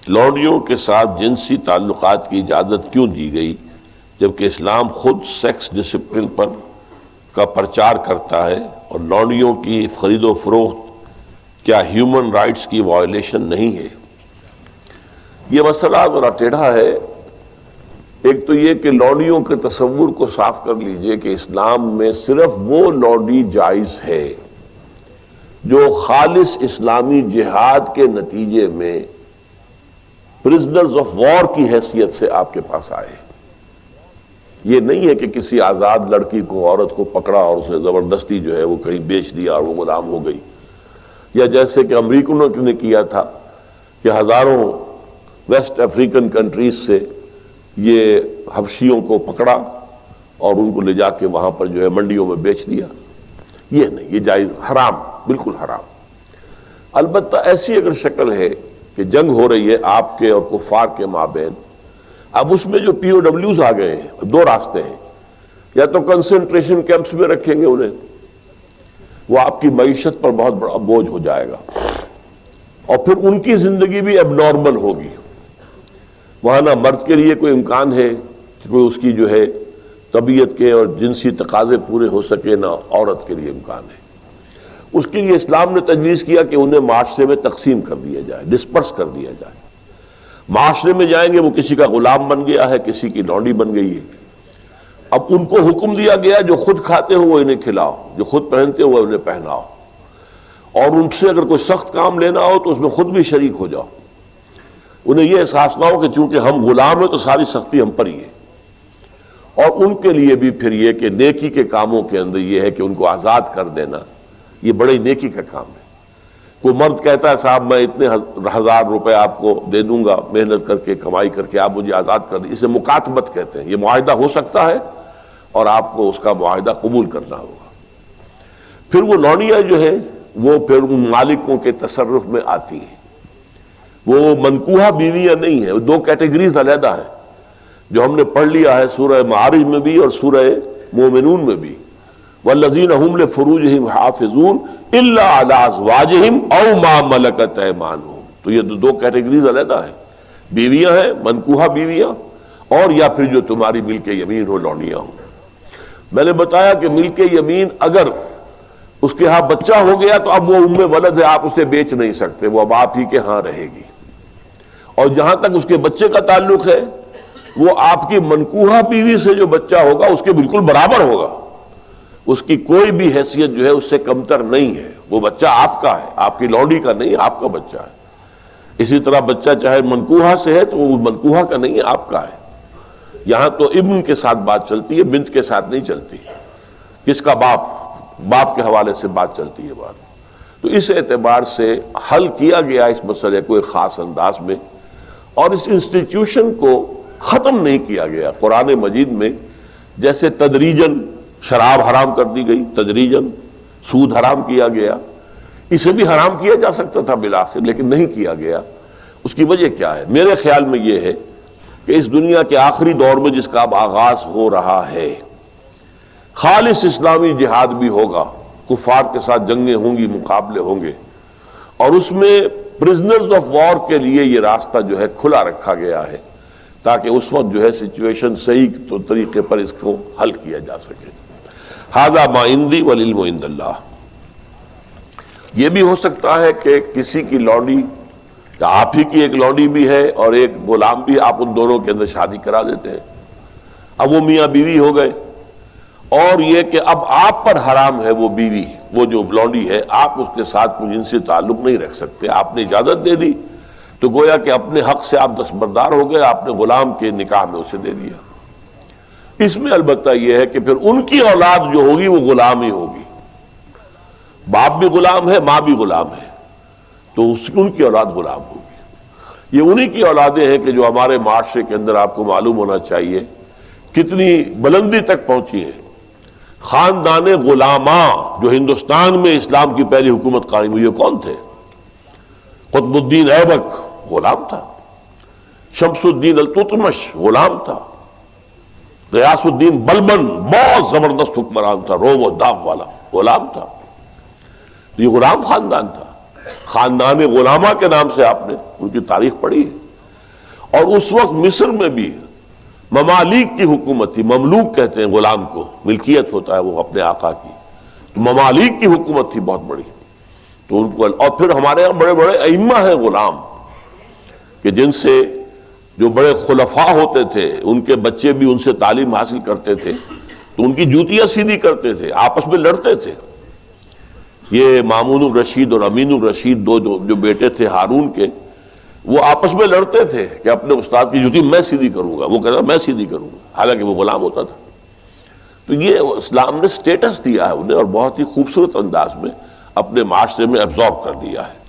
لونڈیوں کے ساتھ جنسی تعلقات کی اجازت کیوں دی گئی جبکہ اسلام خود سیکس ڈسپلن پر کا پرچار کرتا ہے، اور لونڈیوں کی خرید و فروخت کیا ہیومن رائٹس کی وائلیشن نہیں ہے؟ یہ مسئلہ ذرا ٹیڑھا ہے۔ ایک تو یہ کہ لونڈیوں کے تصور کو صاف کر لیجئے کہ اسلام میں صرف وہ لونڈی جائز ہے جو خالص اسلامی جہاد کے نتیجے میں پرزنرز آف وار کی حیثیت سے آپ کے پاس آئے۔ یہ نہیں ہے کہ کسی آزاد لڑکی کو، عورت کو پکڑا اور اسے زبردستی جو ہے وہ کہیں بیچ دیا اور وہ غلام ہو گئی، یا جیسے کہ امریکنوں نے کیا تھا کہ ہزاروں ویسٹ افریقن کنٹریز سے یہ حبشیوں کو پکڑا اور ان کو لے جا کے وہاں پر جو ہے منڈیوں میں بیچ دیا۔ یہ نہیں، یہ جائز، حرام، بالکل حرام۔ البتہ ایسی اگر شکل ہے کہ جنگ ہو رہی ہے آپ کے اور کفار کے مابین، اب اس میں جو پی او ڈبلیوز آ گئے ہیں، دو راستے ہیں، یا تو کنسنٹریشن کیمپس میں رکھیں گے انہیں، وہ آپ کی معیشت پر بہت بڑا بوجھ ہو جائے گا، اور پھر ان کی زندگی بھی اب نارمل ہوگی۔ وہاں نہ مرد کے لیے کوئی امکان ہے کہ کوئی اس کی جو ہے طبیعت کے اور جنسی تقاضے پورے ہو سکے، نہ عورت کے لیے امکان ہے۔ اس کے لیے اسلام نے تجویز کیا کہ انہیں معاشرے میں تقسیم کر دیا جائے، ڈسپرس کر دیا جائے۔ معاشرے میں جائیں گے وہ کسی کا غلام بن گیا ہے، کسی کی لونڈی بن گئی ہے۔ اب ان کو حکم دیا گیا جو خود کھاتے ہو وہ انہیں کھلاؤ، جو خود پہنتے ہو وہ انہیں پہناؤ، اور ان سے اگر کوئی سخت کام لینا ہو تو اس میں خود بھی شریک ہو جاؤ۔ انہیں یہ احساس نہ ہو کہ چونکہ ہم غلام ہیں تو ساری سختی ہم پر ہی ہے۔ اور ان کے لیے بھی پھر یہ کہ نیکی کے کاموں کے اندر یہ ہے کہ ان کو آزاد کر دینا، یہ بڑی نیکی کا کام ہے۔ کوئی مرد کہتا ہے صاحب میں اتنے ہزار روپے آپ کو دے دوں گا محنت کر کے، کمائی کر کے، آپ مجھے آزاد کر دیں، اسے مکاتبت کہتے ہیں۔ یہ معاہدہ ہو سکتا ہے اور آپ کو اس کا معاہدہ قبول کرنا ہوگا۔ پھر وہ لونڈیاں جو ہے وہ پھر ان مالکوں کے تصرف میں آتی ہیں۔ وہ منکوحہ بیویاں نہیں ہیں، وہ دو کیٹیگریز علیحدہ ہیں جو ہم نے پڑھ لیا ہے سورہ معارج میں بھی اور سورہ مومنون میں بھی۔ والذین هم لفروجہم حافظون الا علی ازواجہم او ما ملکت ایمانہم۔ تو یہ دو کیٹیگریز علیحدہ ہیں، بیویاں ہیں، منکوحہ بیویاں، اور یا پھر جو تمہاری ملک یمین ہو، لونڈیاں ہوں۔ میں نے بتایا کہ ملک یمین اگر اس کے ہاں بچہ ہو گیا تو اب وہ ام ولد ہے، آپ اسے بیچ نہیں سکتے، وہ اب آپ ہی کے ہاں رہے گی۔ اور جہاں تک اس کے بچے کا تعلق ہے وہ آپ کی منکوحہ بیوی سے جو بچہ ہوگا اس کے بالکل برابر ہوگا، اس کی کوئی بھی حیثیت جو ہے اس سے کمتر نہیں ہے۔ وہ بچہ آپ کا ہے، آپ کی لونڈی کا نہیں، آپ کا بچہ ہے۔ اسی طرح بچہ چاہے منکوحہ سے ہے تو وہ منکوحہ کا نہیں ہے، آپ کا ہے۔ یہاں تو ابن کے ساتھ بات چلتی ہے، بنت کے ساتھ نہیں چلتی۔ کس کا باپ کے حوالے سے بات چلتی ہے بات۔ تو اس اعتبار سے حل کیا گیا اس مسئلے کو ایک خاص انداز میں، اور اس انسٹیٹیوشن کو ختم نہیں کیا گیا۔ قرآن مجید میں جیسے تدریجاً شراب حرام کر دی گئی، تدریجاً سود حرام کیا گیا، اسے بھی حرام کیا جا سکتا تھا بالآخر، لیکن نہیں کیا گیا۔ اس کی وجہ کیا ہے؟ میرے خیال میں یہ ہے کہ اس دنیا کے آخری دور میں جس کا اب آغاز ہو رہا ہے، خالص اسلامی جہاد بھی ہوگا، کفار کے ساتھ جنگیں ہوں گی، مقابلے ہوں گے، اور اس میں پرزنرز آف وار کے لیے یہ راستہ جو ہے کھلا رکھا گیا ہے تاکہ اس وقت جو ہے سچویشن صحیح تو طریقے پر اس کو حل کیا جا سکے۔ ھذا ما عندی والعلم عند اللہ۔ یہ بھی ہو سکتا ہے کہ کسی کی لونڈی، یا آپ ہی کی ایک لونڈی بھی ہے اور ایک غلام بھی، آپ ان دونوں کے اندر شادی کرا دیتے ہیں، اب وہ میاں بیوی ہو گئے، اور یہ کہ اب آپ پر حرام ہے وہ بیوی، وہ جو لونڈی ہے، آپ اس کے ساتھ کوئی جنسی تعلق نہیں رکھ سکتے۔ آپ نے اجازت دے دی تو گویا کہ اپنے حق سے آپ دستبردار ہو گئے، آپ نے غلام کے نکاح میں اسے دے دیا۔ اس میں البتہ یہ ہے کہ پھر ان کی اولاد جو ہوگی وہ غلام ہی ہوگی، باپ بھی غلام ہے، ماں بھی غلام ہے، تو ان کی اولاد غلام ہوگی۔ یہ انہی کی اولادیں ہیں کہ جو ہمارے معاشرے کے اندر آپ کو معلوم ہونا چاہیے کتنی بلندی تک پہنچی ہے۔ خاندان غلاماں جو ہندوستان میں اسلام کی پہلی حکومت قائم ہوئی ہے، کون تھے؟ قطب الدین ایبک غلام تھا، شمس الدین التتمش غلام تھا، غیاث الدین بلبن بہت زبردست حکمران تھا، روم و داغ والا، غلام تھا۔ یہ غلام خاندان تھا۔ خاندان غلامہ کے نام سے آپ نے ان کی تاریخ پڑھی ہے۔ اور اس وقت مصر میں بھی ممالک کی حکومت تھی. مملوک کہتے ہیں غلام کو، ملکیت ہوتا ہے وہ اپنے آقا کی. تو ممالک کی حکومت تھی بہت بڑی. تو ان کو، اور پھر ہمارے یہاں بڑے بڑے ائمہ ہیں غلام، کہ جن سے جو بڑے خلفاء ہوتے تھے ان کے بچے بھی ان سے تعلیم حاصل کرتے تھے تو ان کی جوتیاں سیدھی کرتے تھے، آپس میں لڑتے تھے. یہ مامون الرشید اور امین الرشید دو جو بیٹے تھے ہارون کے، وہ آپس میں لڑتے تھے کہ اپنے استاد کی جوتی میں سیدھی کروں گا، وہ کہتا میں سیدھی کروں گا، حالانکہ وہ غلام ہوتا تھا. تو یہ اسلام نے سٹیٹس دیا ہے انہیں، اور بہت ہی خوبصورت انداز میں اپنے معاشرے میں ایبزارب کر دیا ہے.